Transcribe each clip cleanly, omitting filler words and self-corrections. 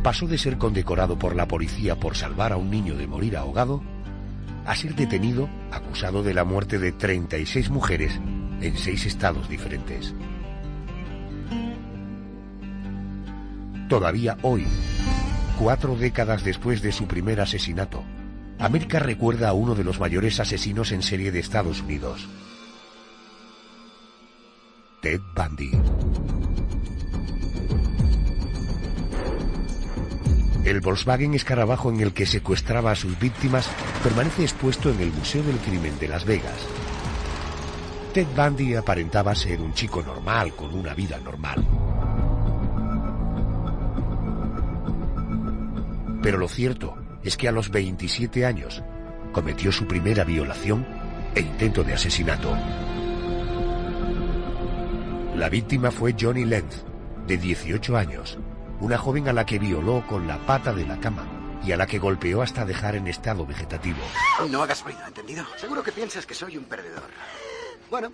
pasó de ser condecorado por la policía por salvar a un niño de morir ahogado a ser detenido acusado de la muerte de 36 mujeres en 6 estados diferentes. Todavía hoy, 4 décadas después de su primer asesinato, América recuerda a uno de los mayores asesinos en serie de Estados Unidos, Ted Bundy. El Volkswagen escarabajo en el que secuestraba a sus víctimas permanece expuesto en el Museo del Crimen de Las Vegas. Ted Bundy aparentaba ser un chico normal, con una vida normal. Pero lo cierto es que a los 27 años cometió su primera violación e intento de asesinato. La víctima fue Johnny Lenz, de 18 años, una joven a la que violó con la pata de la cama y a la que golpeó hasta dejar en estado vegetativo. No hagas ruido, ¿entendido? Seguro que piensas que soy un perdedor. Bueno,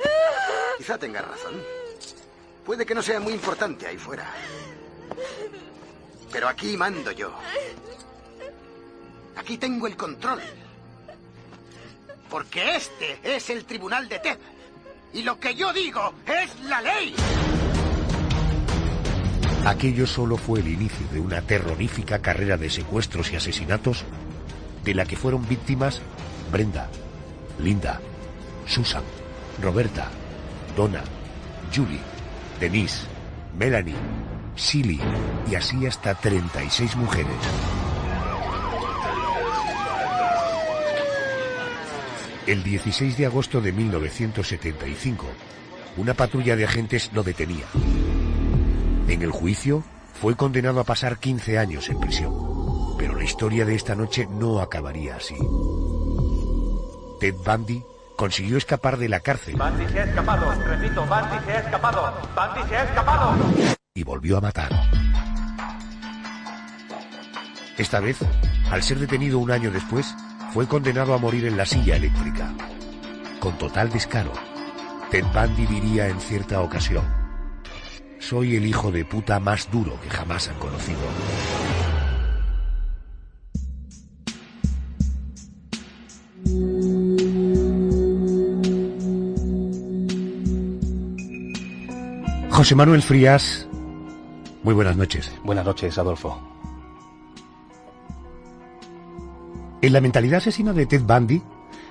quizá tengas razón. Puede que no sea muy importante ahí fuera. Pero aquí mando yo. Aquí tengo el control. Porque este es el tribunal de Ted. Y lo que yo digo es la ley. Aquello solo fue el inicio de una terrorífica carrera de secuestros y asesinatos de la que fueron víctimas Brenda, Linda, Susan, Roberta, Donna, Julie, Denise, Melanie, Silly y así hasta 36 mujeres. El 16 de agosto de 1975, una patrulla de agentes lo detenía. En el juicio, fue condenado a pasar 15 años en prisión. Pero la historia de esta noche no acabaría así. Ted Bundy consiguió escapar de la cárcel. Bundy se ha escapado, repito, Bundy se ha escapado, Bundy se ha escapado. Y volvió a matar. Esta vez, al ser detenido un año después, fue condenado a morir en la silla eléctrica. Con total descaro, Ted Bundy diría en cierta ocasión: soy el hijo de puta más duro que jamás han conocido. José Manuel Frías, muy buenas noches. Buenas noches, Adolfo. En la mentalidad asesina de Ted Bundy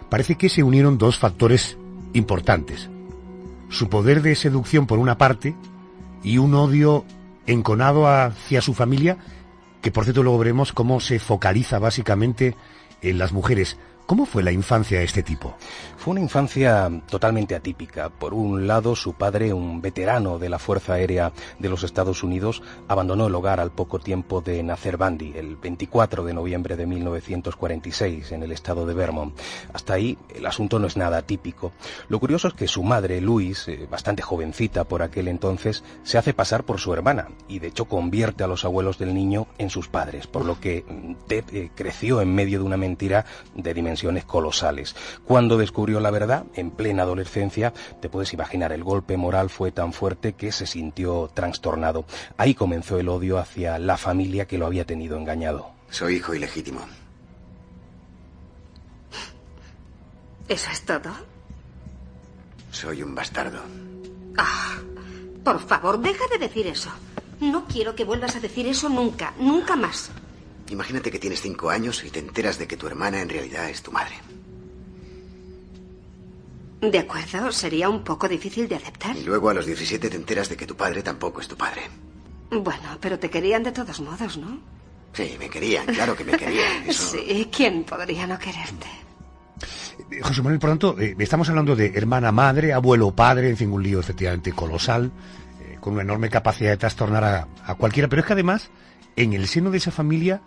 parece que se unieron 2 factores importantes: su poder de seducción por una parte y un odio enconado hacia su familia, que por cierto luego veremos cómo se focaliza básicamente en las mujeres. ¿Cómo fue la infancia de este tipo? Fue una infancia totalmente atípica. Por un lado, su padre, un veterano de la Fuerza Aérea de los Estados Unidos, abandonó el hogar al poco tiempo de nacer Bundy, el 24 de noviembre de 1946, en el estado de Vermont. Hasta ahí, el asunto no es nada atípico. Lo curioso es que su madre, Louise, bastante jovencita por aquel entonces, se hace pasar por su hermana y de hecho convierte a los abuelos del niño en sus padres, por lo que Ted creció en medio de una mentira de dimensiones colosales. Cuando descubrió la verdad, en plena adolescencia, te puedes imaginar, el golpe moral fue tan fuerte que se sintió trastornado. Ahí comenzó el odio hacia la familia que lo había tenido engañado. Soy hijo ilegítimo. ¿Eso es todo? Soy un bastardo. Ah, por favor, deja de decir eso. No quiero que vuelvas a decir eso nunca, nunca más. Imagínate que tienes 5 años y te enteras de que tu hermana en realidad es tu madre. De acuerdo, sería un poco difícil de aceptar. Y luego a los 17 te enteras de que tu padre tampoco es tu padre. Bueno, pero te querían de todos modos, ¿no? Sí, me querían, claro que me querían. Eso... Sí, ¿quién podría no quererte? José Manuel, por tanto, estamos hablando de hermana, madre, abuelo, padre, en fin, un lío efectivamente colosal, con una enorme capacidad de trastornar a cualquiera. Pero es que además, en el seno de esa familia,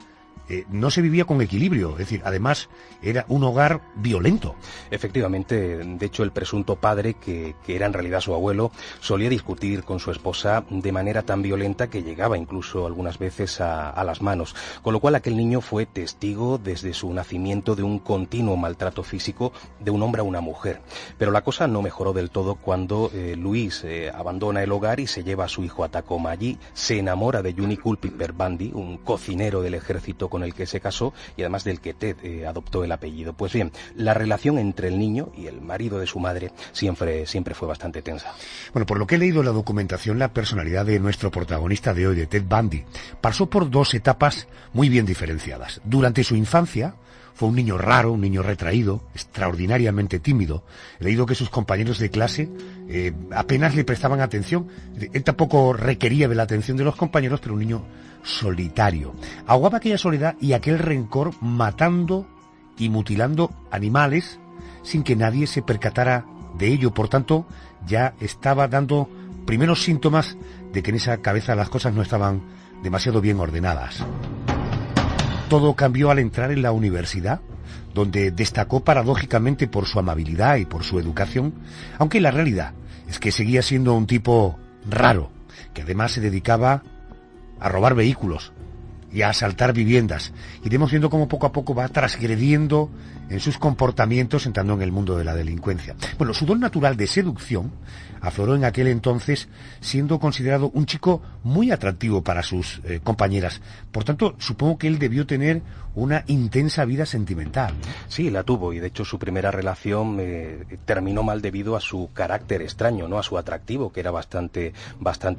no se vivía con equilibrio, es decir, además era un hogar violento. Efectivamente, de hecho el presunto padre, que era en realidad su abuelo, solía discutir con su esposa de manera tan violenta que llegaba incluso algunas veces a las manos, con lo cual aquel niño fue testigo desde su nacimiento de un continuo maltrato físico de un hombre a una mujer. Pero la cosa no mejoró del todo cuando Luis abandona el hogar y se lleva a su hijo a Tacoma. Allí se enamora de Johnny Culpeper Bundy, un cocinero del ejército con el que se casó y además del que Ted adoptó el apellido. Pues bien, la relación entre el niño y el marido de su madre siempre fue bastante tensa. Bueno, por lo que he leído en la documentación, la personalidad de nuestro protagonista de hoy, de Ted Bundy, pasó por dos etapas muy bien diferenciadas. Durante su infancia fue un niño raro, un niño retraído, extraordinariamente tímido. He leído que sus compañeros de clase apenas le prestaban atención. Él tampoco requería de la atención de los compañeros, pero un niño solitario. Ahogaba aquella soledad y aquel rencor matando y mutilando animales sin que nadie se percatara de ello. Por tanto, ya estaba dando primeros síntomas de que en esa cabeza las cosas no estaban demasiado bien ordenadas. Todo cambió al entrar en la universidad, donde destacó paradójicamente por su amabilidad y por su educación, aunque la realidad es que seguía siendo un tipo raro, que además se dedicaba a robar vehículos y a asaltar viviendas. Iremos viendo cómo poco a poco va transgrediendo en sus comportamientos, entrando en el mundo de la delincuencia. Bueno, su don natural de seducción afloró en aquel entonces, siendo considerado un chico muy atractivo para sus compañeras. Por tanto, supongo que él debió tener una intensa vida sentimental. Sí, la tuvo, y de hecho su primera relación terminó mal debido a su carácter extraño, ¿no? A su atractivo, que era bastante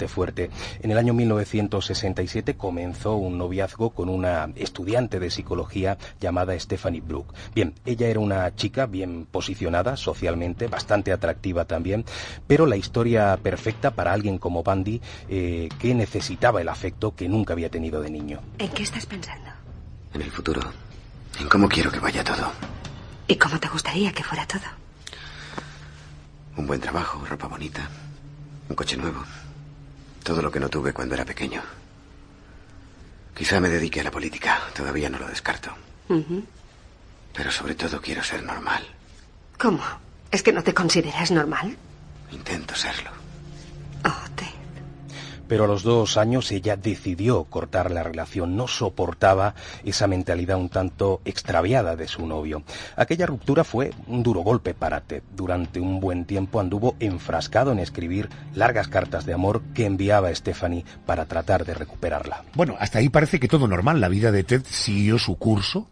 fuerte. En el año 1967 comenzó un noviazgo con una estudiante de psicología llamada Stephanie Brook. Bien, ella era una chica bien posicionada socialmente, bastante atractiva también, pero la historia perfecta para alguien como Bundy, que necesitaba el afecto que nunca había tenido de niño. ¿En qué estás pensando? En el futuro. En cómo quiero que vaya todo. ¿Y cómo te gustaría que fuera todo? Un buen trabajo, ropa bonita, un coche nuevo. Todo lo que no tuve cuando era pequeño. Quizá me dedique a la política. Todavía no lo descarto. Pero sobre todo quiero ser normal. ¿Cómo? ¿Es que no te consideras normal? Intento serlo. Oh, Ted. Pero a los 2 años ella decidió cortar la relación, no soportaba esa mentalidad un tanto extraviada de su novio. Aquella ruptura fue un duro golpe para Ted. Durante un buen tiempo anduvo enfrascado en escribir largas cartas de amor que enviaba a Stephanie para tratar de recuperarla. Bueno, hasta ahí parece que todo normal. La vida de Ted siguió su curso.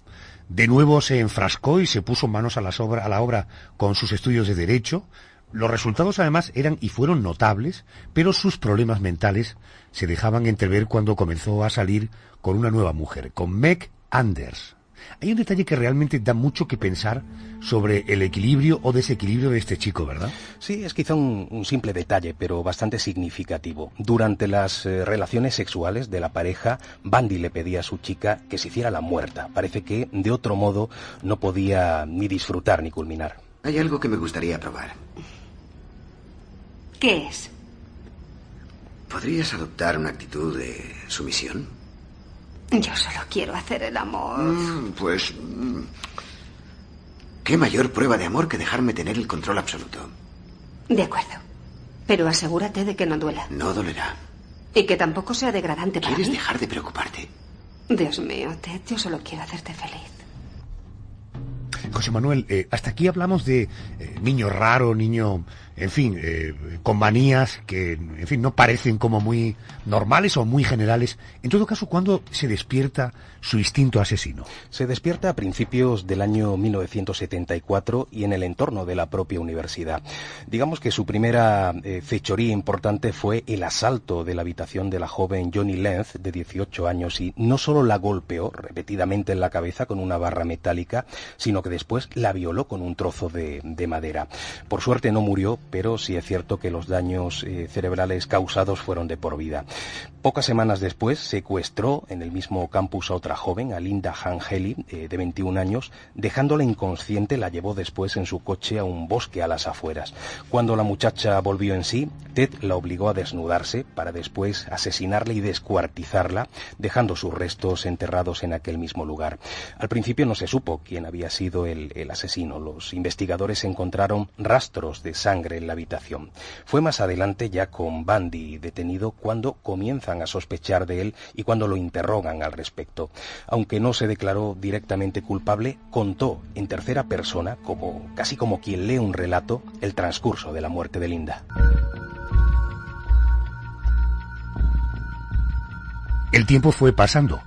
De nuevo se enfrascó y se puso manos a la obra con sus estudios de Derecho. Los resultados además eran y fueron notables, pero sus problemas mentales se dejaban entrever cuando comenzó a salir con una nueva mujer, con Meg Anders. Hay un detalle que realmente da mucho que pensar sobre el equilibrio o desequilibrio de este chico, ¿verdad? Sí, es quizá un simple detalle, pero bastante significativo. Durante las relaciones sexuales de la pareja, Bundy le pedía a su chica que se hiciera la muerta. Parece que de otro modo no podía ni disfrutar ni culminar. Hay algo que me gustaría probar. ¿Qué es? ¿Podrías adoptar una actitud de sumisión? Yo solo quiero hacer el amor. ¿Qué mayor prueba de amor que dejarme tener el control absoluto? De acuerdo. Pero asegúrate de que no duela. No dolerá. Y que tampoco sea degradante para mí. ¿Quieres dejar de preocuparte? Dios mío, Ted, yo solo quiero hacerte feliz. José Manuel, hasta aquí hablamos de niño raro, niño, en fin, con manías que, en fin, no parecen como muy normales o muy generales. En todo caso, ¿cuándo se despierta su instinto asesino? Se despierta a principios del año 1974 y en el entorno de la propia universidad. Digamos que su primera fechoría importante fue el asalto de la habitación de la joven Johnny Lenz, de 18 años, y no solo la golpeó repetidamente en la cabeza con una barra metálica, sino que después la violó con un trozo de madera. Por suerte no murió, pero sí es cierto que los daños cerebrales causados fueron de por vida. Pocas semanas después secuestró en el mismo campus a otra joven, a Linda Hangeli, de 21 años, dejándola inconsciente. La llevó después en su coche a un bosque a las afueras. Cuando la muchacha volvió en sí, Ted la obligó a desnudarse para después asesinarla y descuartizarla, dejando sus restos enterrados en aquel mismo lugar. Al principio no se supo quién había sido el asesino. Los investigadores encontraron rastros de sangre en la habitación. Fue más adelante, ya con Bundy detenido, cuando comienzan a sospechar de él y cuando lo interrogan al respecto. Aunque no se declaró directamente culpable, contó en tercera persona, casi como quien lee un relato, el transcurso de la muerte de Linda. El tiempo fue pasando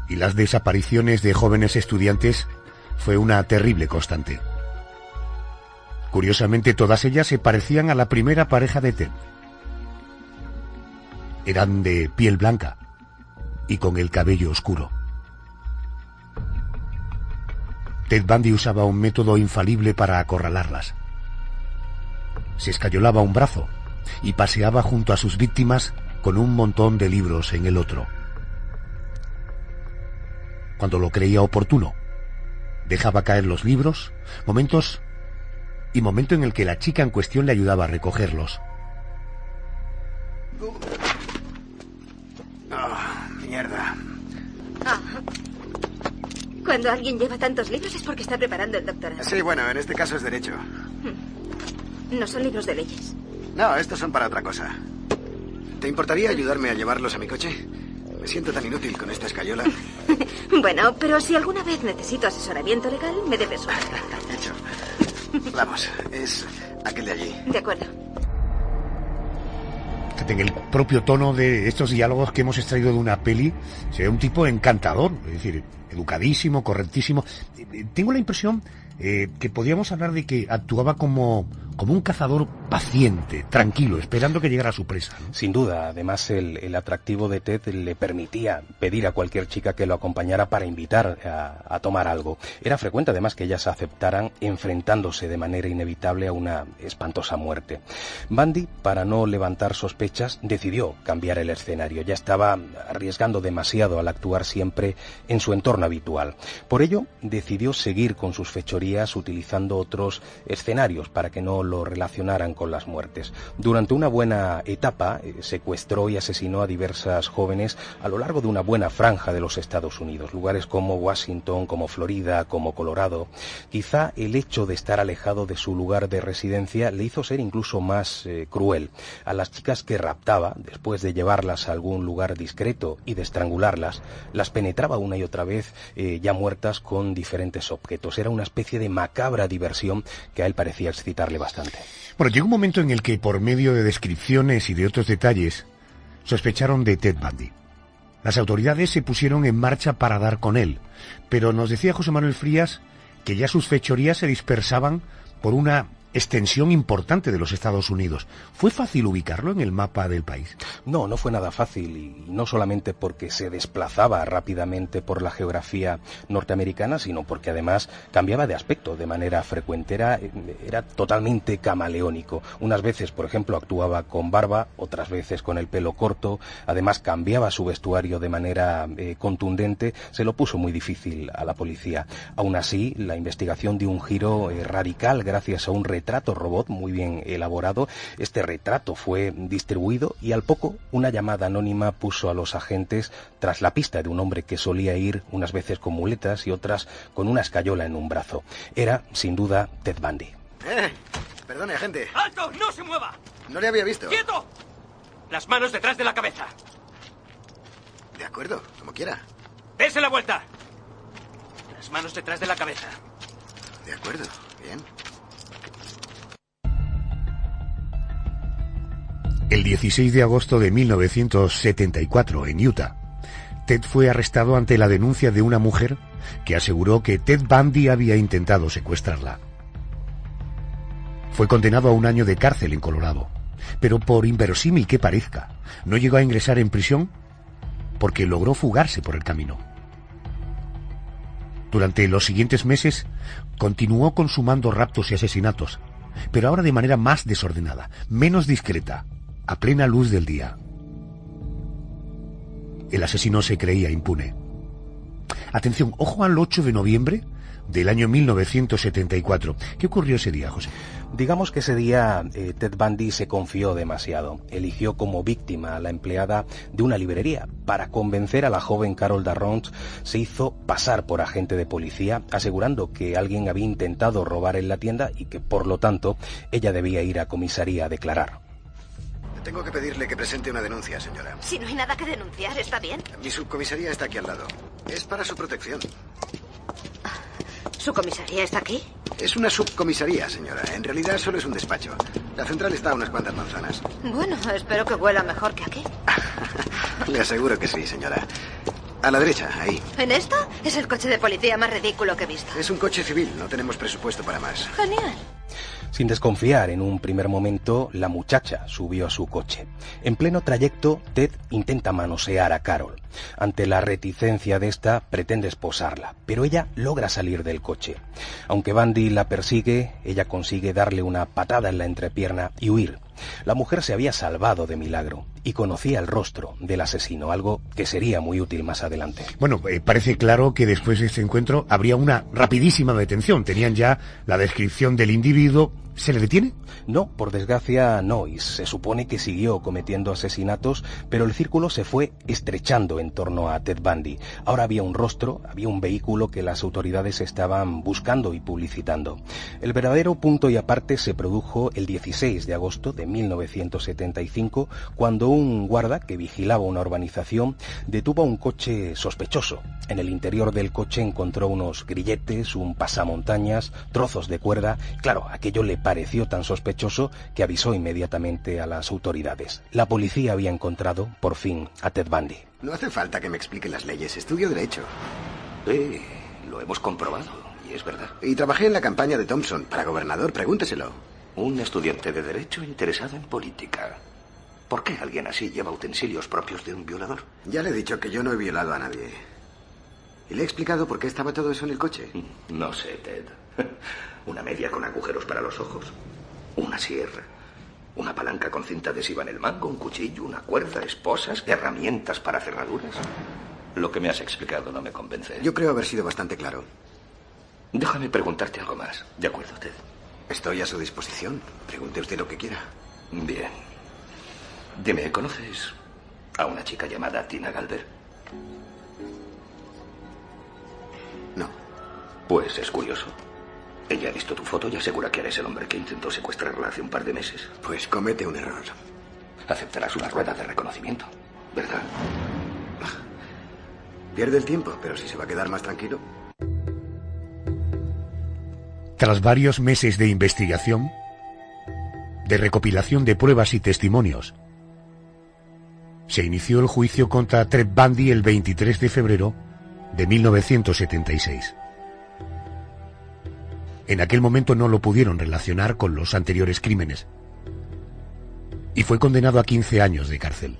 y las desapariciones de jóvenes estudiantes fue una terrible constante. Curiosamente, todas ellas se parecían a la primera pareja de Ted. Eran de piel blanca y con el cabello oscuro. Ted Bundy usaba un método infalible para acorralarlas. Se escayolaba un brazo y paseaba junto a sus víctimas con un montón de libros en el otro. Cuando lo creía oportuno, dejaba caer los libros, momento en el que la chica en cuestión le ayudaba a recogerlos. Mierda. Cuando alguien lleva tantos libros es porque está preparando el doctorado. Sí, bueno, en este caso es derecho. No son libros de leyes. No, estos son para otra cosa. ¿Te importaría ayudarme a llevarlos a mi coche? Me siento tan inútil con esta escayola. Bueno, pero si alguna vez necesito asesoramiento legal, me debes una. Hecho. Vamos, es aquel de allí. De acuerdo. En el propio tono de estos diálogos que hemos extraído de una peli, se ve un tipo encantador, es decir, educadísimo, correctísimo. Tengo la impresión que podríamos hablar de que actuaba como un cazador paciente, tranquilo, esperando que llegara su presa, ¿no? Sin duda, además el atractivo de Ted le permitía pedir a cualquier chica que lo acompañara para invitar a tomar algo. Era frecuente además que ellas aceptaran, enfrentándose de manera inevitable a una espantosa muerte. Bundy, para no levantar sospechas, decidió cambiar el escenario. Ya estaba arriesgando demasiado al actuar siempre en su entorno habitual. Por ello, decidió seguir con sus fechorías utilizando otros escenarios para que no lo relacionaran con las muertes. Durante una buena etapa, secuestró y asesinó a diversas jóvenes a lo largo de una buena franja de los Estados Unidos, lugares como Washington, como Florida, como Colorado. Quizá el hecho de estar alejado de su lugar de residencia le hizo ser incluso más cruel. A las chicas que raptaba, después de llevarlas a algún lugar discreto y de estrangularlas, las penetraba una y otra vez ya muertas con diferentes objetos. Era una especie de macabra diversión que a él parecía excitarle bastante. Bueno, llegó un momento en el que, por medio de descripciones y de otros detalles, sospecharon de Ted Bundy. Las autoridades se pusieron en marcha para dar con él, pero nos decía José Manuel Frías que ya sus fechorías se dispersaban por una extensión importante de los Estados Unidos. ¿Fue fácil ubicarlo en el mapa del país? No, no fue nada fácil, y no solamente porque se desplazaba rápidamente por la geografía norteamericana, sino porque además cambiaba de aspecto de manera frecuente. Era totalmente camaleónico. Unas veces, por ejemplo, actuaba con barba, otras veces con el pelo corto. Además, cambiaba su vestuario de manera contundente. Se lo puso muy difícil a la policía. Aún así, la investigación dio un giro radical gracias a un retrato robot muy bien elaborado. Este retrato fue distribuido y al poco una llamada anónima puso a los agentes tras la pista de un hombre que solía ir unas veces con muletas y otras con una escayola en un brazo. Era, sin duda, Ted Bundy. Perdone, agente. ¡Alto! ¡No se mueva! No le había visto. ¡Quieto! Las manos detrás de la cabeza. De acuerdo, como quiera. ¡Dese la vuelta! Las manos detrás de la cabeza. De acuerdo, bien. El 16 de agosto de 1974, en Utah, Ted fue arrestado ante la denuncia de una mujer que aseguró que Ted Bundy había intentado secuestrarla. Fue condenado a 1 año de cárcel en Colorado, pero por inverosímil que parezca, no llegó a ingresar en prisión porque logró fugarse por el camino. Durante los siguientes meses continuó consumando raptos y asesinatos, pero ahora de manera más desordenada, menos discreta, a plena luz del día. El asesino se creía impune. Atención, ojo al 8 de noviembre del año 1974. ¿Qué ocurrió ese día, José? Digamos que ese día Ted Bundy se confió demasiado. Eligió como víctima a la empleada de una librería. Para convencer a la joven Carol Darrons, se hizo pasar por agente de policía, asegurando que alguien había intentado robar en la tienda y que, por lo tanto, ella debía ir a comisaría a declarar. Tengo que pedirle que presente una denuncia, señora. Si no hay nada que denunciar, ¿está bien? Mi subcomisaría está aquí al lado. Es para su protección. ¿Su comisaría está aquí? Es una subcomisaría, señora. En realidad solo es un despacho. La central está a unas cuantas manzanas. Bueno, espero que huela mejor que aquí. Le aseguro que sí, señora. A la derecha, ahí. ¿En esto? Es el coche de policía más ridículo que he visto. Es un coche civil, no tenemos presupuesto para más. Genial. Sin desconfiar en un primer momento, la muchacha subió a su coche. En pleno trayecto, Ted intenta manosear a Carol. Ante la reticencia de esta, pretende esposarla, pero ella logra salir del coche. Aunque Bundy la persigue, ella consigue darle una patada en la entrepierna y huir. La mujer se había salvado de milagro y conocía el rostro del asesino, algo que sería muy útil más adelante. Bueno, parece claro que después de este encuentro habría una rapidísima detención. Tenían ya la descripción del individuo. ¿Se le detiene? No, por desgracia no, y se supone que siguió cometiendo asesinatos, pero el círculo se fue estrechando en torno a Ted Bundy. Ahora había un rostro, había un vehículo que las autoridades estaban buscando y publicitando. El verdadero punto y aparte se produjo el 16 de agosto de 1975, cuando un guarda que vigilaba una urbanización detuvo un coche sospechoso. En el interior del coche encontró unos grilletes, un pasamontañas, trozos de cuerda. Claro, aquello le pareció tan sospechoso que avisó inmediatamente a las autoridades. La policía había encontrado, por fin, a Ted Bundy. No hace falta que me explique las leyes. Estudio Derecho. Lo hemos comprobado, y es verdad. Y trabajé en la campaña de Thompson para gobernador, pregúnteselo. Un estudiante de Derecho interesado en política. ¿Por qué alguien así lleva utensilios propios de un violador? Ya le he dicho que yo no he violado a nadie. ¿Y le he explicado por qué estaba todo eso en el coche? No sé, Ted. Una media con agujeros para los ojos. Una sierra. Una palanca con cinta adhesiva en el mango, un cuchillo, una cuerda, esposas, herramientas para cerraduras. Lo que me has explicado no me convence. Yo creo haber sido bastante claro. Déjame preguntarte algo más. ¿De acuerdo, Ted? Estoy a su disposición. Pregunte usted lo que quiera. Bien. Dime, ¿conoces a una chica llamada Tina Galver? No. Pues es curioso. Ella ha visto tu foto y asegura que eres el hombre que intentó secuestrarla hace un par de meses. Pues comete un error. Aceptarás una rueda de reconocimiento, ¿verdad? Pierde el tiempo, pero si se va a quedar más tranquilo. Tras varios meses de investigación, de recopilación de pruebas y testimonios, se inició el juicio contra Ted Bundy el 23 de febrero de 1976. En aquel momento no lo pudieron relacionar con los anteriores crímenes y fue condenado a 15 años de cárcel.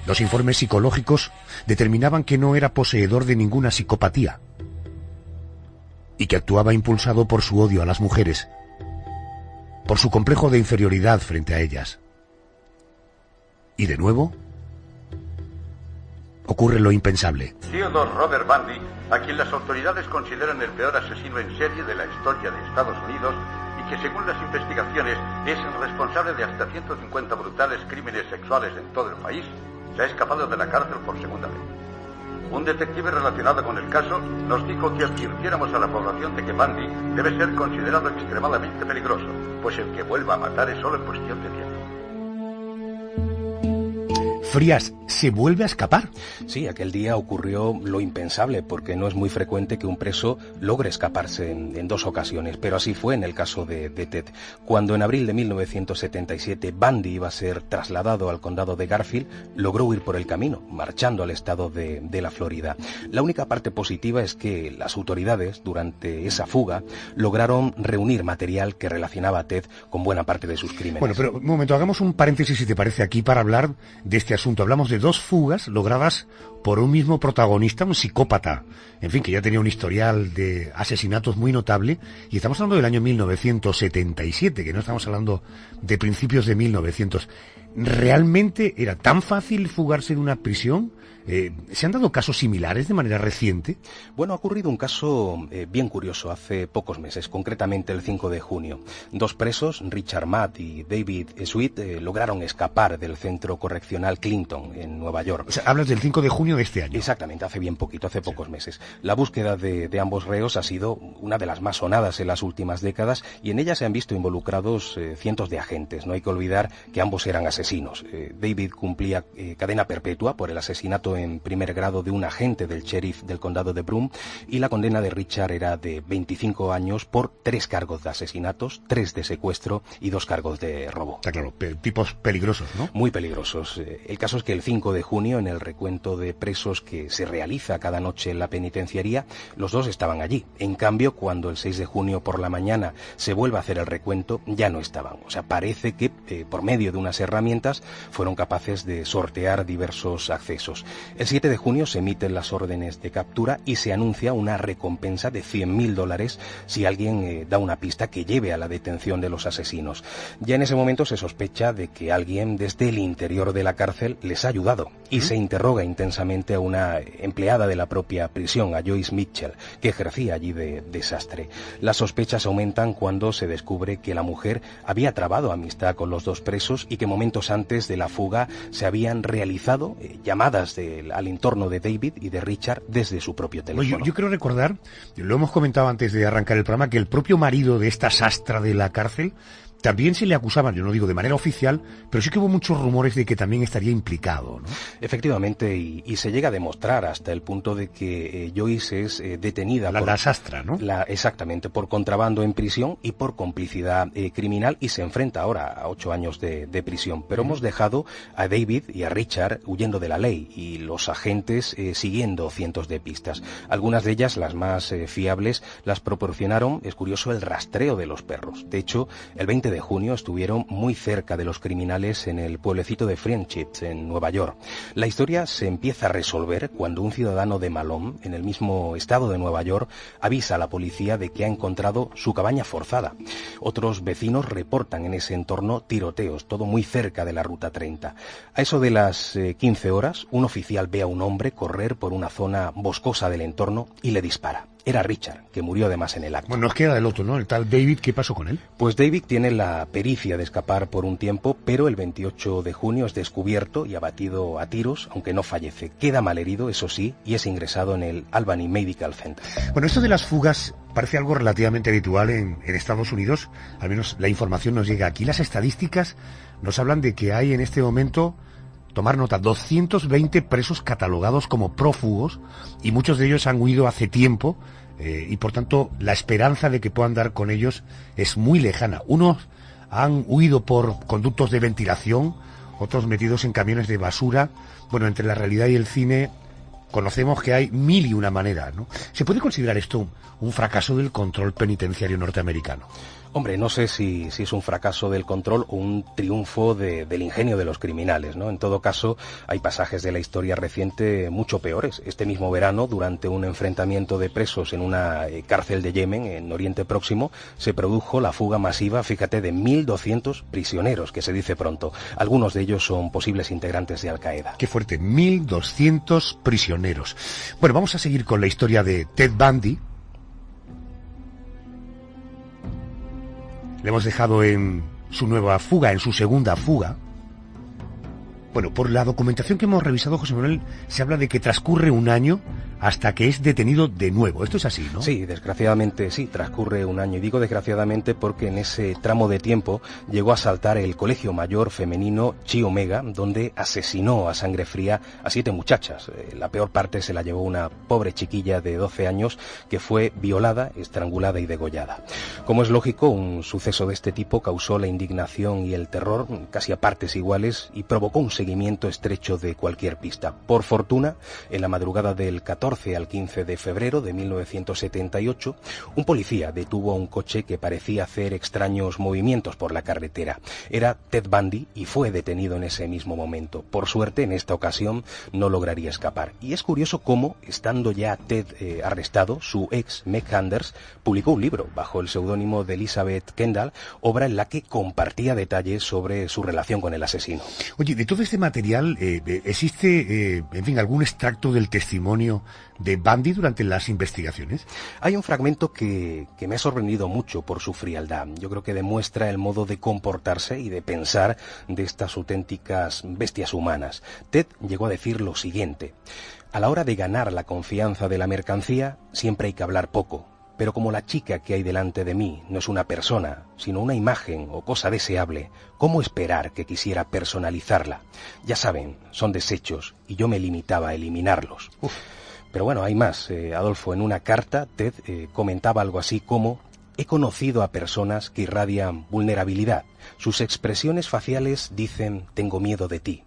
Los informes psicológicos determinaban que no era poseedor de ninguna psicopatía y que actuaba impulsado por su odio a las mujeres, por su complejo de inferioridad frente a ellas. Y de nuevo, ocurre lo impensable. Theodore Robert Bundy, a quien las autoridades consideran el peor asesino en serie de la historia de Estados Unidos y que según las investigaciones es el responsable de hasta 150 brutales crímenes sexuales en todo el país, se ha escapado de la cárcel por segunda vez. Un detective relacionado con el caso nos dijo que advirtiéramos a la población de que Bundy debe ser considerado extremadamente peligroso, pues el que vuelva a matar es solo en cuestión de tiempo. Frías, ¿se vuelve a escapar? Sí, aquel día ocurrió lo impensable, porque no es muy frecuente que un preso logre escaparse en dos ocasiones, pero así fue en el caso de Ted. Cuando en abril de 1977 Bundy iba a ser trasladado al condado de Garfield, logró huir por el camino, marchando al estado de la Florida. La única parte positiva es que las autoridades, durante esa fuga, lograron reunir material que relacionaba a Ted con buena parte de sus crímenes. Bueno, pero un momento, hagamos un paréntesis, si te parece, aquí para hablar de este asunto. Hablamos de dos fugas logradas por un mismo protagonista, un psicópata, en fin, que ya tenía un historial de asesinatos muy notable, y estamos hablando del año 1977, que no estamos hablando de principios de 1900. ¿Realmente era tan fácil fugarse de una prisión? ¿Se han dado casos similares de manera reciente? Bueno, ha ocurrido un caso bien curioso hace pocos meses, concretamente el 5 de junio. Dos presos, Richard Matt y David Sweet, lograron escapar del centro correccional Clinton, en Nueva York. O sea, hablas del 5 de junio de este año. Exactamente, hace bien poquito, hace pocos meses. La búsqueda de ambos reos ha sido una de las más sonadas en las últimas décadas, y en ella se han visto involucrados cientos de agentes. No hay que olvidar que ambos eran asesinos. David cumplía cadena perpetua por el asesinato en primer grado de un agente del sheriff del condado de Broome, y la condena de Richard era de 25 años por 3 cargos de asesinatos, 3 de secuestro y 2 cargos de robo. Está claro, tipos peligrosos, ¿no? Muy peligrosos. El caso es que el 5 de junio, en el recuento de presos que se realiza cada noche en la penitenciaría, los dos estaban allí. En cambio, cuando el 6 de junio por la mañana se vuelve a hacer el recuento, ya no estaban. O sea, parece que por medio de unas herramientas fueron capaces de sortear diversos accesos. El 7 de junio se emiten las órdenes de captura y se anuncia una recompensa de $100.000 si alguien da una pista que lleve a la detención de los asesinos. Ya en ese momento se sospecha de que alguien desde el interior de la cárcel les ha ayudado, y se interroga intensamente a una empleada de la propia prisión, a Joyce Mitchell, que ejercía allí de sastre. Las sospechas aumentan cuando se descubre que la mujer había trabado amistad con los dos presos y que momentos antes de la fuga se habían realizado llamadas al entorno de David y de Richard desde su propio teléfono. Yo creo recordar, lo hemos comentado antes de arrancar el programa, que el propio marido de esta sastra de la cárcel también se le acusaba, yo no digo de manera oficial, pero sí que hubo muchos rumores de que también estaría implicado, ¿no? Efectivamente, y se llega a demostrar hasta el punto de que Joyce es detenida por la sastra, ¿no? Exactamente, por contrabando en prisión y por complicidad criminal, y se enfrenta ahora a 8 años de prisión. Pero hemos dejado a David y a Richard huyendo de la ley, y los agentes siguiendo cientos de pistas. Algunas de ellas, las más fiables, las proporcionaron, es curioso, el rastreo de los perros. De hecho, el 20 de junio estuvieron muy cerca de los criminales en el pueblecito de Friendships, en Nueva York. La historia se empieza a resolver cuando un ciudadano de Malone, en el mismo estado de Nueva York, avisa a la policía de que ha encontrado su cabaña forzada. Otros vecinos reportan en ese entorno tiroteos, todo muy cerca de la Ruta 30. A eso de las 15 horas, un oficial ve a un hombre correr por una zona boscosa del entorno y le dispara. Era Richard, que murió además en el acto. Bueno, nos queda el otro, ¿no? El tal David, ¿qué pasó con él? Pues David tiene la pericia de escapar por un tiempo, pero el 28 de junio es descubierto y abatido a tiros, aunque no fallece. Queda malherido, eso sí, y es ingresado en el Albany Medical Center. Bueno, esto de las fugas parece algo relativamente habitual en Estados Unidos, al menos la información nos llega aquí. Las estadísticas nos hablan de que hay en este momento, tomar nota, 220 presos catalogados como prófugos, y muchos de ellos han huido hace tiempo, y por tanto la esperanza de que puedan dar con ellos es muy lejana. Unos han huido por conductos de ventilación, otros metidos en camiones de basura. Bueno, entre la realidad y el cine conocemos que hay mil y una maneras, ¿no? ¿Se puede considerar esto un fracaso del control penitenciario norteamericano? Hombre, no sé si es un fracaso del control o un triunfo del ingenio de los criminales, ¿no? En todo caso, hay pasajes de la historia reciente mucho peores. Este mismo verano, durante un enfrentamiento de presos en una cárcel de Yemen, en Oriente Próximo, se produjo la fuga masiva, fíjate, de 1.200 prisioneros, que se dice pronto. Algunos de ellos son posibles integrantes de Al-Qaeda. Qué fuerte, 1.200 prisioneros. Bueno, vamos a seguir con la historia de Ted Bundy. Le hemos dejado en su nueva fuga, en su segunda fuga. Bueno, por la documentación que hemos revisado, José Manuel, se habla de que transcurre un año hasta que es detenido de nuevo. Esto es así, ¿no? Sí, desgraciadamente sí, transcurre un año. Y digo desgraciadamente porque en ese tramo de tiempo llegó a asaltar el Colegio Mayor Femenino Chi Omega, donde asesinó a sangre fría a 7 muchachas. La peor parte se la llevó una pobre chiquilla de 12 años que fue violada, estrangulada y degollada. Como es lógico, un suceso de este tipo causó la indignación y el terror casi a partes iguales y provocó un seguimiento estrecho de cualquier pista. Por fortuna, en la madrugada del 14 14 al 15 de febrero de 1978, un policía detuvo un coche que parecía hacer extraños movimientos por la carretera. Era Ted Bundy y fue detenido en ese mismo momento. Por suerte, en esta ocasión no lograría escapar. Y es curioso cómo, estando ya Ted arrestado, su ex, Meg Anders, publicó un libro bajo el seudónimo de Elizabeth Kendall, obra en la que compartía detalles sobre su relación con el asesino. Oye, de todo este material, ¿existe, en fin, algún extracto del testimonio de Bundy durante las investigaciones? Hay un fragmento que me ha sorprendido mucho por su frialdad. Yo creo que demuestra el modo de comportarse y de pensar de estas auténticas bestias humanas. Ted llegó a decir lo siguiente: a la hora de ganar la confianza de la mercancía, siempre hay que hablar poco. Pero como la chica que hay delante de mí no es una persona, sino una imagen o cosa deseable, ¿cómo esperar que quisiera personalizarla? Ya saben, son desechos y yo me limitaba a eliminarlos. Pero bueno, hay más. Adolfo, en una carta, Ted comentaba algo así como: he conocido a personas que irradian vulnerabilidad. Sus expresiones faciales dicen: tengo miedo de ti.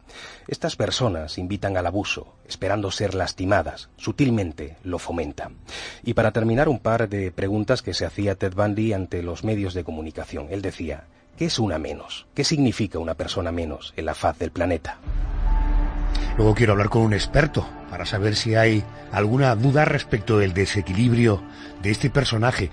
Estas personas invitan al abuso, esperando ser lastimadas. Sutilmente lo fomentan. Y para terminar, un par de preguntas que se hacía Ted Bundy ante los medios de comunicación. Él decía: ¿qué es una menos? ¿Qué significa una persona menos en la faz del planeta? Luego quiero hablar con un experto para saber si hay alguna duda respecto del desequilibrio de este personaje.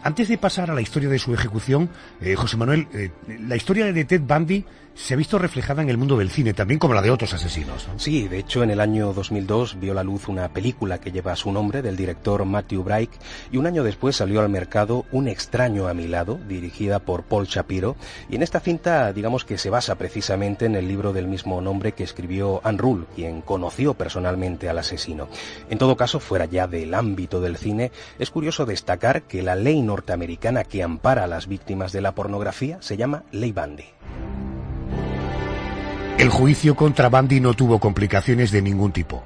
Antes de pasar a la historia de su ejecución, José Manuel, la historia de Ted Bundy se ha visto reflejada en el mundo del cine, también como la de otros asesinos, ¿no? Sí, de hecho, en el año 2002 vio la luz una película que lleva su nombre, del director Matthew Bryce, y un año después salió al mercado Un extraño a mi lado, dirigida por Paul Shapiro, y en esta cinta, digamos que se basa precisamente en el libro del mismo nombre que escribió Ann Rule, quien conoció personalmente al asesino. En todo caso, fuera ya del ámbito del cine, es curioso destacar que la ley norteamericana que ampara a las víctimas de la pornografía se llama Ley Bundy. El juicio contra Bundy no tuvo complicaciones de ningún tipo.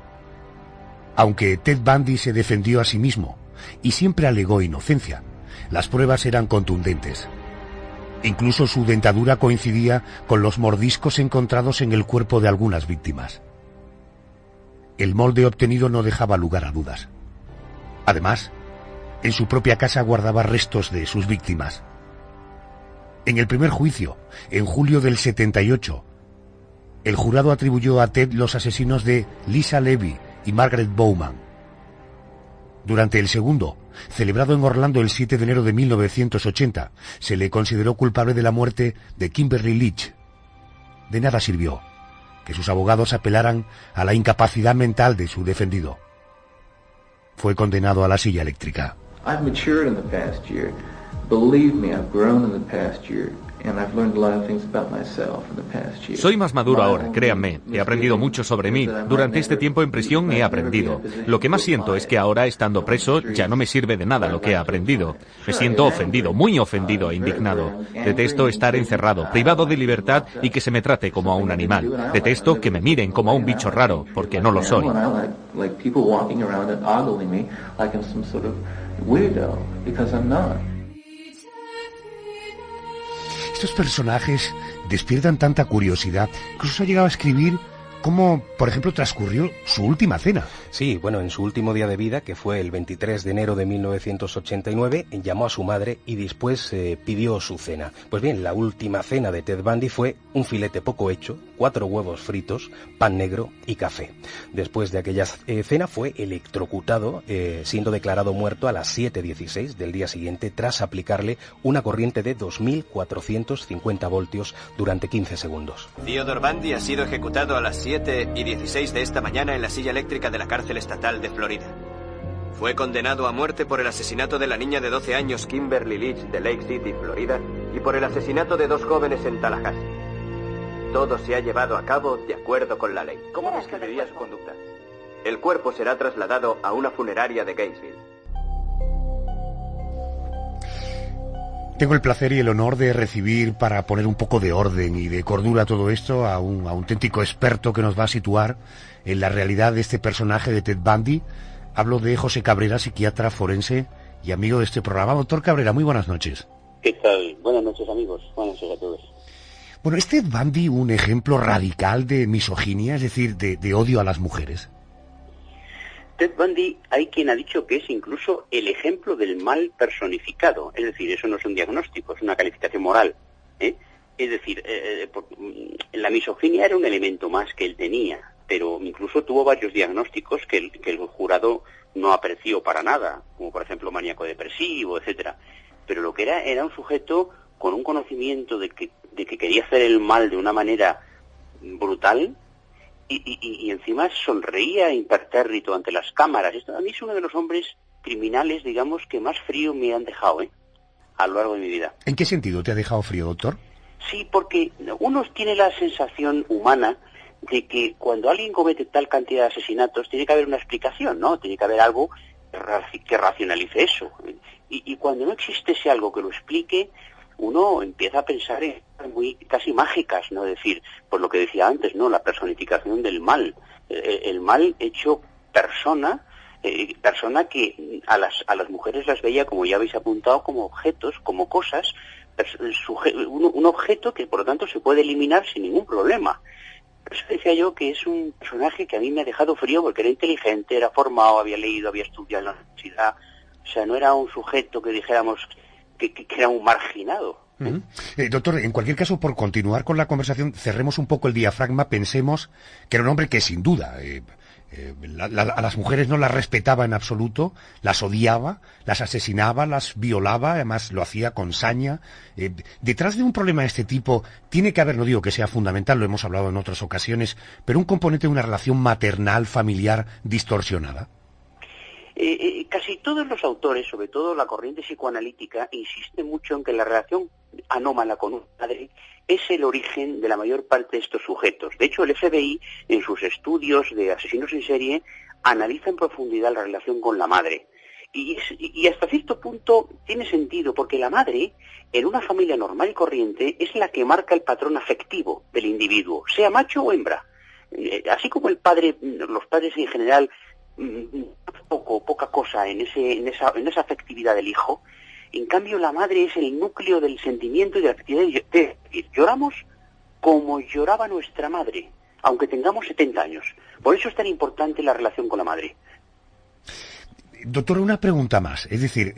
Aunque Ted Bundy se defendió a sí mismo y siempre alegó inocencia, las pruebas eran contundentes. Incluso su dentadura coincidía con los mordiscos encontrados en el cuerpo de algunas víctimas. El molde obtenido no dejaba lugar a dudas. Además, en su propia casa guardaba restos de sus víctimas. En el primer juicio, en julio del 78, el jurado atribuyó a Ted los asesinos de Lisa Levy y Margaret Bowman. Durante el segundo, celebrado en Orlando el 7 de enero de 1980, se le consideró culpable de la muerte de Kimberly Leach. De nada sirvió que sus abogados apelaran a la incapacidad mental de su defendido. Fue condenado a la silla eléctrica. I've matured in the past year. Believe me, I've grown in the past year. Soy más maduro ahora, créanme. He aprendido mucho sobre mí. Durante este tiempo en prisión he aprendido. Lo que más siento es que ahora, estando preso, ya no me sirve de nada lo que he aprendido. Me siento ofendido, muy ofendido e indignado. Detesto estar encerrado, privado de libertad y que se me trate como a un animal. Detesto que me miren como a un bicho raro, porque no lo soy. Estos personajes despiertan tanta curiosidad que incluso ha llegado a escribir cómo, por ejemplo, transcurrió su última cena. Sí, bueno, en su último día de vida, que fue el 23 de enero de 1989, llamó a su madre y después pidió su cena. Pues bien, la última cena de Ted Bundy fue un filete poco hecho, 4 huevos fritos, pan negro y café. Después de aquella cena fue electrocutado, siendo declarado muerto a las 7:16 del día siguiente tras aplicarle una corriente de 2.450 voltios durante 15 segundos. Theodore Bundy ha sido ejecutado a las 7:16 de esta mañana en la silla eléctrica de la cárcel estatal de Florida. Fue condenado a muerte por el asesinato de la niña de 12 años Kimberly Leach de Lake City, Florida, y por el asesinato de 2 jóvenes en Tallahassee. Todo se ha llevado a cabo de acuerdo con la ley. ¿Cómo describiría su conducta? El cuerpo será trasladado a una funeraria de Gainesville. Tengo el placer y el honor de recibir, para poner un poco de orden y de cordura a todo esto, a un auténtico experto que nos va a situar en la realidad de este personaje de Ted Bundy. Hablo de José Cabrera, psiquiatra forense y amigo de este programa. Doctor Cabrera, muy buenas noches. ¿Qué tal? Buenas noches, amigos. Buenas noches a todos. Bueno, ¿es Ted Bundy un ejemplo radical de misoginia, es decir, de odio a las mujeres? Ted Bundy hay quien ha dicho que es incluso el ejemplo del mal personificado. Es decir, eso no es un diagnóstico, es una calificación moral. Es decir, la misoginia era un elemento más que él tenía, pero incluso tuvo varios diagnósticos que el jurado no apreció para nada, como por ejemplo maníaco depresivo, etcétera. Pero lo que era un sujeto con un conocimiento de que quería hacer el mal de una manera brutal y encima sonreía impertérrito ante las cámaras. Esto a mí es uno de los hombres criminales, digamos, que más frío me han dejado a lo largo de mi vida. ¿En qué sentido te ha dejado frío, doctor? Sí, porque uno tiene la sensación humana de que cuando alguien comete tal cantidad de asesinatos tiene que haber una explicación, ¿no? Tiene que haber algo que racionalice eso. Y cuando no existe ese algo que lo explique, uno empieza a pensar en muy casi mágicas, ¿no? Es decir, por lo que decía antes, ¿no? La personificación del mal. El mal hecho persona que a las mujeres las veía, como ya habéis apuntado, como objetos, como cosas, un objeto que por lo tanto se puede eliminar sin ningún problema. Por eso decía yo que es un personaje que a mí me ha dejado frío porque era inteligente, era formado, había leído, había estudiado en la universidad. O sea, no era un sujeto que dijéramos que era un marginado. Uh-huh. Doctor, en cualquier caso, por continuar con la conversación, cerremos un poco el diafragma, pensemos que era un hombre que sin duda a las mujeres no las respetaba en absoluto, las odiaba, las asesinaba, las violaba, además lo hacía con saña. Detrás de un problema de este tipo tiene que haber, no digo que sea fundamental, lo hemos hablado en otras ocasiones, pero un componente de una relación maternal, familiar, distorsionada. Casi todos los autores, sobre todo la corriente psicoanalítica, insisten mucho en que la relación anómala con un padre es el origen de la mayor parte de estos sujetos. De hecho, el FBI, en sus estudios de asesinos en serie, analiza en profundidad la relación con la madre. Y hasta cierto punto tiene sentido, porque la madre, en una familia normal y corriente, es la que marca el patrón afectivo del individuo, sea macho o hembra. Así como el padre, los padres en general, poca cosa en esa afectividad del hijo. En cambio, la madre es el núcleo del sentimiento y de la afectividad. Lloramos como lloraba nuestra madre, aunque tengamos 70 años. Por eso es tan importante la relación con la madre. Doctor, una pregunta más. Es decir,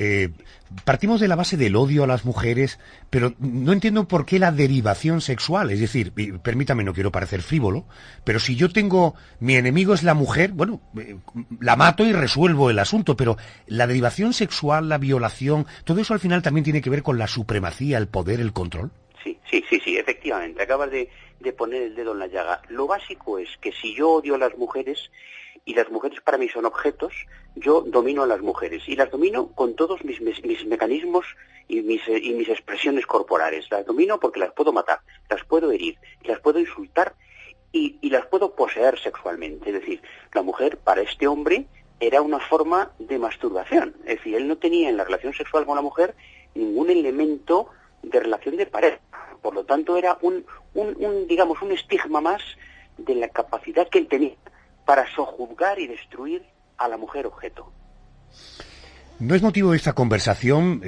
partimos de la base del odio a las mujeres, pero no entiendo por qué la derivación sexual. Es decir, permítame, no quiero parecer frívolo, pero si yo tengo, mi enemigo es la mujer, bueno, la mato y resuelvo el asunto, pero la derivación sexual, la violación, todo eso al final también tiene que ver con la supremacía, el poder, el control. Sí, efectivamente, acabas de poner el dedo en la llaga. Lo básico es que si yo odio a las mujeres, y las mujeres para mí son objetos, yo domino a las mujeres, y las domino con todos mis mecanismos y mis expresiones corporales. Las domino porque las puedo matar, las puedo herir, las puedo insultar y las puedo poseer sexualmente. Es decir, la mujer para este hombre era una forma de masturbación. Es decir, él no tenía en la relación sexual con la mujer ningún elemento de relación de pareja. Por lo tanto, era un estigma más de la capacidad que él tenía para sojuzgar y destruir a la mujer objeto. No es motivo de esta conversación,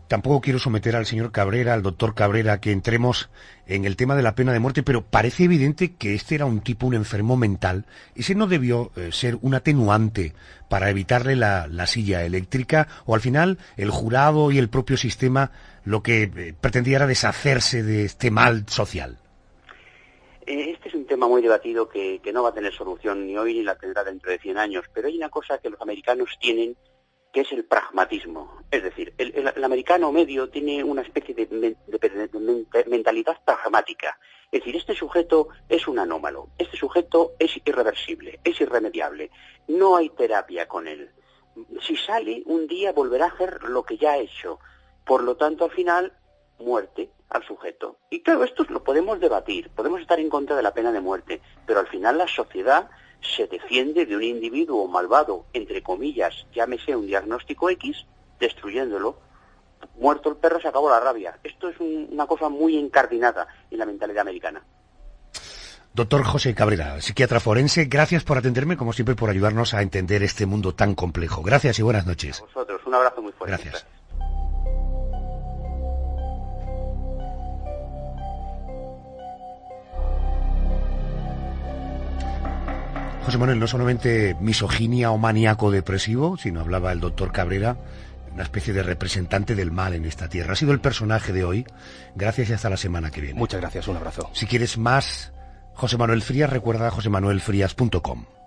tampoco quiero someter al señor Cabrera, al doctor Cabrera, a que entremos en el tema de la pena de muerte, pero parece evidente que este era un enfermo mental. Ese no debió ser un atenuante para evitarle la silla eléctrica, o al final el jurado y el propio sistema lo que pretendía era deshacerse de este mal social. Este es un tema muy debatido que no va a tener solución ni hoy ni la tendrá dentro de 100 años, pero hay una cosa que los americanos tienen, que es el pragmatismo. Es decir, el americano medio tiene una especie de mentalidad pragmática. Es decir, este sujeto es un anómalo, este sujeto es irreversible, es irremediable, no hay terapia con él. Si sale, un día volverá a hacer lo que ya ha hecho. Por lo tanto, al final, muerte al sujeto. Y claro, esto lo podemos debatir, podemos estar en contra de la pena de muerte, pero al final la sociedad se defiende de un individuo malvado, entre comillas, llámese un diagnóstico X, destruyéndolo. Muerto el perro, se acabó la rabia. Esto es una cosa muy encardinada en la mentalidad americana. Doctor José Cabrera, psiquiatra forense, gracias por atenderme, como siempre, por ayudarnos a entender este mundo tan complejo. Gracias y buenas noches. A vosotros, un abrazo muy fuerte. Gracias. José Manuel, no solamente misoginia o maníaco depresivo, sino hablaba el doctor Cabrera, una especie de representante del mal en esta tierra. Ha sido el personaje de hoy. Gracias y hasta la semana que viene. Muchas gracias, un abrazo. Si quieres más José Manuel Frías, recuerda josemanuelfrías.com.